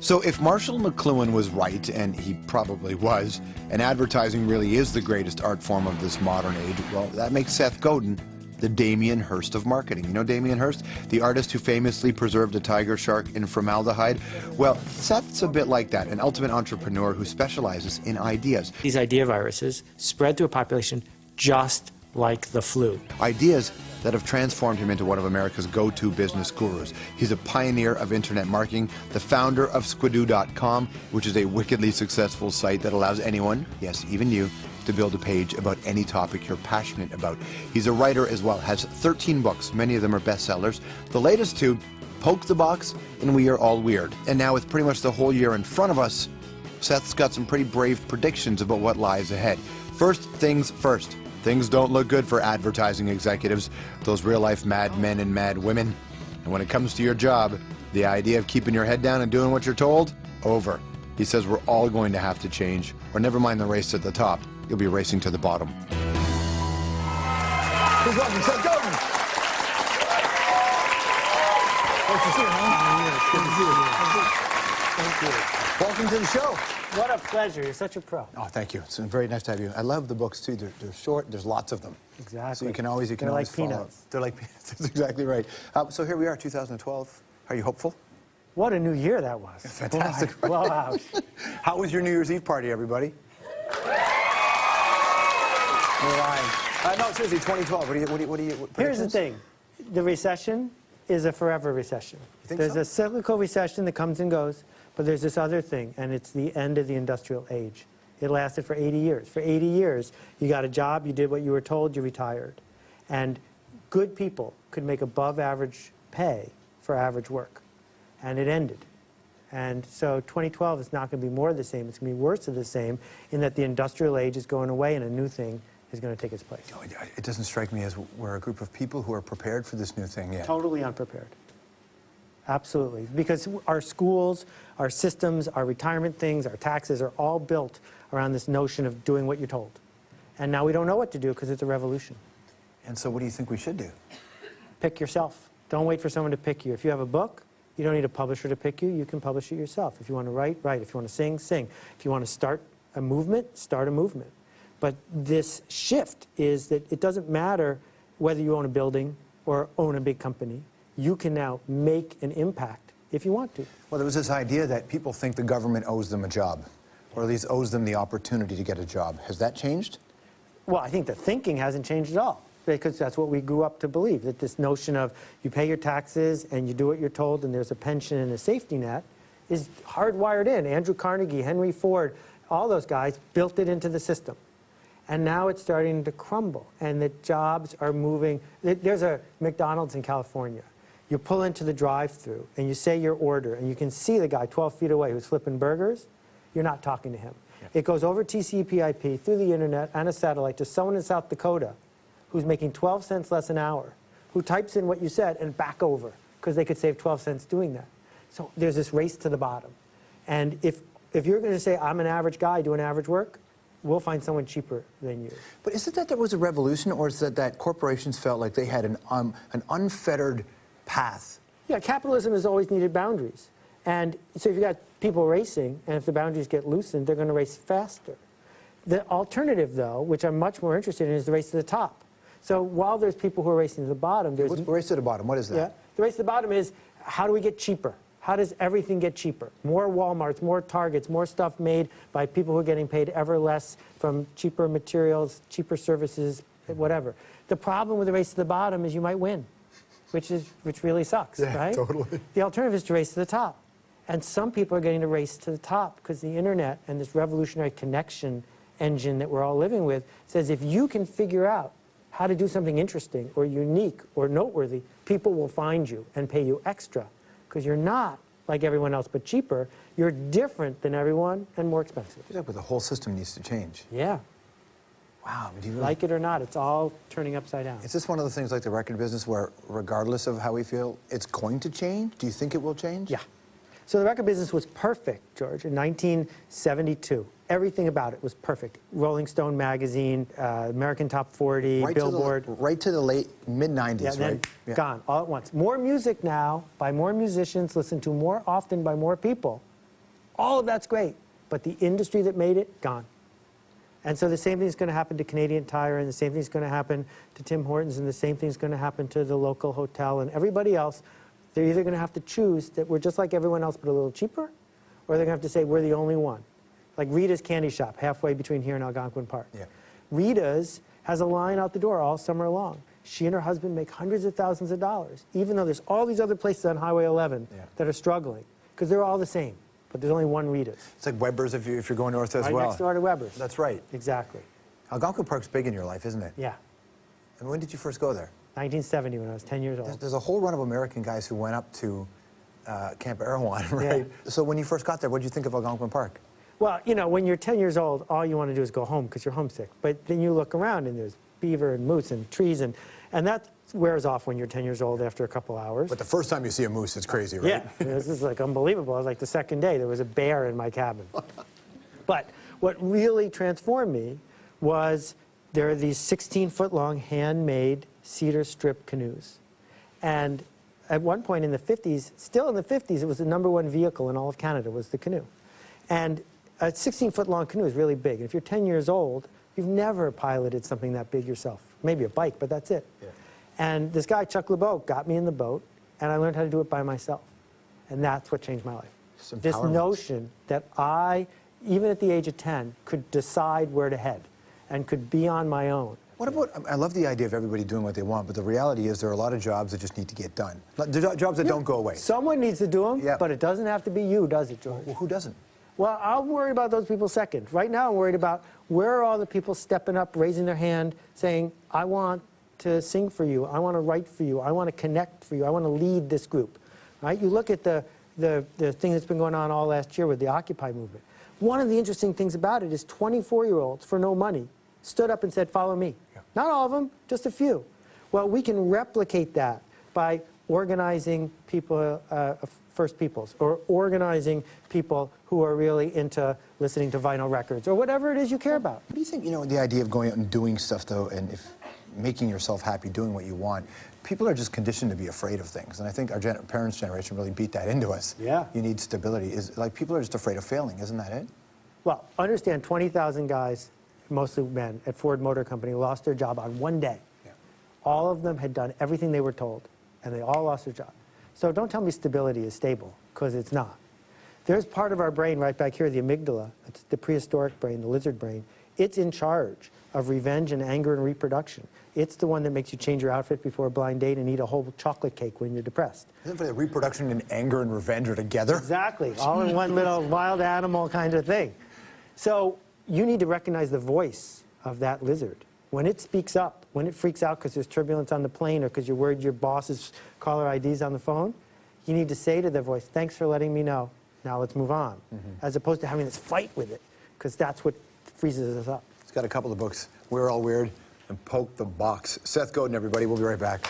So if Marshall McLuhan was right, and he probably was, and advertising really is the greatest art form of this modern age, well, that makes Seth Godin the Damien Hirst of marketing. You know Damien Hirst? The artist who famously preserved a tiger shark in formaldehyde? Well, Seth's a bit like that, an ultimate entrepreneur who specializes in ideas. These idea viruses spread through a population just like the flu. Ideas that have transformed him into one of America's go-to business gurus. He's a pioneer of internet marketing, the founder of Squidoo.com, which is a wickedly successful site that allows anyone, yes, even you, to build a page about any topic you're passionate about. He's a writer as well, has 13 books, many of them are bestsellers. The latest two, Poke the Box and We Are All Weird. And now with pretty much the whole year in front of us, Seth's got some pretty brave predictions about what lies ahead. First things first. Things don't look good for advertising executives, those real-life mad men and mad women. And when it comes to your job, the idea of keeping your head down and doing what you're told, over. He says we're all going to have to change, or never mind the race to the top, you'll be racing to the bottom. Please welcome Seth Godin. Nice to see you, man. Good to see you. Thank you. Welcome to the show. What a pleasure. You're such a pro. Oh, thank you. It's very nice to have you. I love the books, too. They're short. There's lots of them. Exactly. So you can always They're always like follow. peanuts. They're like peanuts. That's exactly right. So here we are, 2012. Are you hopeful? What a new year that was. Fantastic. Boy, wow. How was your New Year's Eve party, everybody? No, seriously, 2012. What do you Here's the thing. The recession is a forever recession. There's a cyclical recession that comes and goes, but there's this other thing, and it's the end of the industrial age. It lasted for 80 years. For 80 years, you got a job, you did what you were told, you retired. And good people could make above average pay for average work. And it ended. And so 2012 is not going to be more of the same. It's going to be worse of the same in that the industrial age is going away and a new thing is going to take its place. It doesn't strike me as we're a group of people who are prepared for this new thing yet. Totally unprepared. Absolutely. Because our schools, our systems, our retirement things, our taxes are all built around this notion of doing what you're told. And now we don't know what to do because it's a revolution. And so what do you think we should do? Pick yourself. Don't wait for someone to pick you. If you have a book, you don't need a publisher to pick you. You can publish it yourself. If you want to write, write. If you want to sing, sing. If you want to start a movement, start a movement. But this shift is that it doesn't matter whether you own a building or own a big company. You can now make an impact if you want to. Well, there was this idea that people think the government owes them a job, or at least owes them the opportunity to get a job. Has that changed? Well, I think the thinking hasn't changed at all, because that's what we grew up to believe, that this notion of you pay your taxes and you do what you're told and there's a pension and a safety net is hardwired in. Andrew Carnegie, Henry Ford, all those guys built it into the system. And now it's starting to crumble, and the jobs are moving. There's a McDonald's in California. You pull into the drive-thru and you say your order, and you can see the guy 12 feet away who's flipping burgers. You're not talking to him. Yeah. It goes over TCP/IP through the internet and a satellite to someone in South Dakota who's making 12 cents less an hour, who types in what you said and back over, because they could save 12 cents doing that. So there's this race to the bottom. And if you're going to say, I'm an average guy doing average work, we'll find someone cheaper than you. But is it that there was a revolution, or is it that corporations felt like they had an unfettered path? Yeah, capitalism has always needed boundaries. And so if you've got people racing, and if the boundaries get loosened, they're going to race faster. The alternative, though, which I'm much more interested in, is the race to the top. So while there's people who are racing to the bottom, there's... What's the race to the bottom? What is that? Yeah, the race to the bottom is, how do we get cheaper? How does everything get cheaper? More Walmarts, more Targets, more stuff made by people who are getting paid ever less from cheaper materials, cheaper services, whatever. The problem with the race to the bottom is you might win, which really sucks, right? Totally. The alternative is to race to the top. And some people are getting to race to the top because the internet and this revolutionary connection engine that we're all living with says if you can figure out how to do something interesting or unique or noteworthy, people will find you and pay you extra. Because you're not like everyone else, but cheaper. You're different than everyone and more expensive. Yeah, but the whole system needs to change. Yeah. Wow. Do you really... Like it or not, it's all turning upside down. Is this one of the things like the record business where, regardless of how we feel, it's going to change? Do you think it will change? Yeah. So the record business was perfect, George, in 1972. Everything about it was perfect. Rolling Stone magazine, American Top 40, right Billboard. Right to the late mid-'90s, yeah, then right? Yeah. Gone, all at once. More music now, by more musicians, listened to more often by more people, All of that's great, but the industry that made it, gone. And so the same thing is going to happen to Canadian Tire, and the same thing is going to happen to Tim Hortons, and the same thing is going to happen to the local hotel and everybody else. They're either going to have to choose that we're just like everyone else but a little cheaper, or they're going to have to say we're the only one. Like Rita's Candy Shop, halfway between here and Algonquin Park. Yeah. Rita's has a line out the door all summer long. She and her husband make hundreds of thousands of dollars, even though there's all these other places on Highway 11 that are struggling, because they're all the same. But there's only one Rita's. It's like Weber's if you're going north as well. Right next door to Weber's. That's right. Exactly. Algonquin Park's big in your life, isn't it? Yeah. And when did you first go there? 1970, when I was 10 years old. There's a whole run of American guys who went up to Camp Erewhon, right? Yeah. So when you first got there, what did you think of Algonquin Park? Well, you know, when you're 10 years old, all you want to do is go home because you're homesick. But then you look around and there's beaver and moose and trees, and that wears off when you're 10 years old after a couple hours. But the first time you see a moose, it's crazy, right? Yeah, this is like unbelievable. It was like the second day, there was a bear in my cabin. But what really transformed me was there are these 16-foot-long handmade cedar strip canoes. And at one point in the 50s, still in the 50s, it was the #1 vehicle in all of Canada was the canoe. And a 16-foot-long canoe is really big. And if you're 10 years old, you've never piloted something that big yourself. Maybe a bike, but that's it. Yeah. And this guy, Chuck LeBeau, got me in the boat, and I learned how to do it by myself. And that's what changed my life. This notion that I, even at the age of 10, could decide where to head and could be on my own. What about, I love the idea of everybody doing what they want, but the reality is there are a lot of jobs that just need to get done. Jobs that don't go away. Someone needs to do them, but it doesn't have to be you, does it, George? Well, who doesn't? Well, I'll worry about those people second. Right now, I'm worried about where are all the people stepping up, raising their hand, saying, I want to sing for you, I want to write for you, I want to connect for you, I want to lead this group. Right? You look at the thing that's been going on all last year with the Occupy movement. One of the interesting things about it is 24-year-olds, for no money, stood up and said, follow me. Yeah. Not all of them, just a few. Well, we can replicate that by organizing people, First Peoples, or organizing people who are really into listening to vinyl records, or whatever it is you care about. What do you think, you know, the idea of going out and doing stuff, though, and making yourself happy, doing what you want, people are just conditioned to be afraid of things, and I think our parents' generation really beat that into us. Yeah. You need stability. Like, people are just afraid of failing, isn't that it? Well, understand 20,000 guys, mostly men, at Ford Motor Company lost their job on one day. Yeah. All of them had done everything they were told, and they all lost their job. So don't tell me stability is stable, because it's not. There's part of our brain right back here, the amygdala. It's the prehistoric brain, the lizard brain. It's in charge of revenge and anger and reproduction. It's the one that makes you change your outfit before a blind date and eat a whole chocolate cake when you're depressed. Isn't it funny that reproduction and anger and revenge are together? Exactly, all in one little wild animal kind of thing. So you need to recognize the voice of that lizard. When it speaks up, when it freaks out because there's turbulence on the plane or because you're worried your boss's caller ID's on the phone, you need to say to the voice, thanks for letting me know, now let's move on, as opposed to having this fight with it, because that's what freezes us up. It's got a couple of books, We're All Weird and Poke the Box. Seth Godin, everybody. We'll be right back.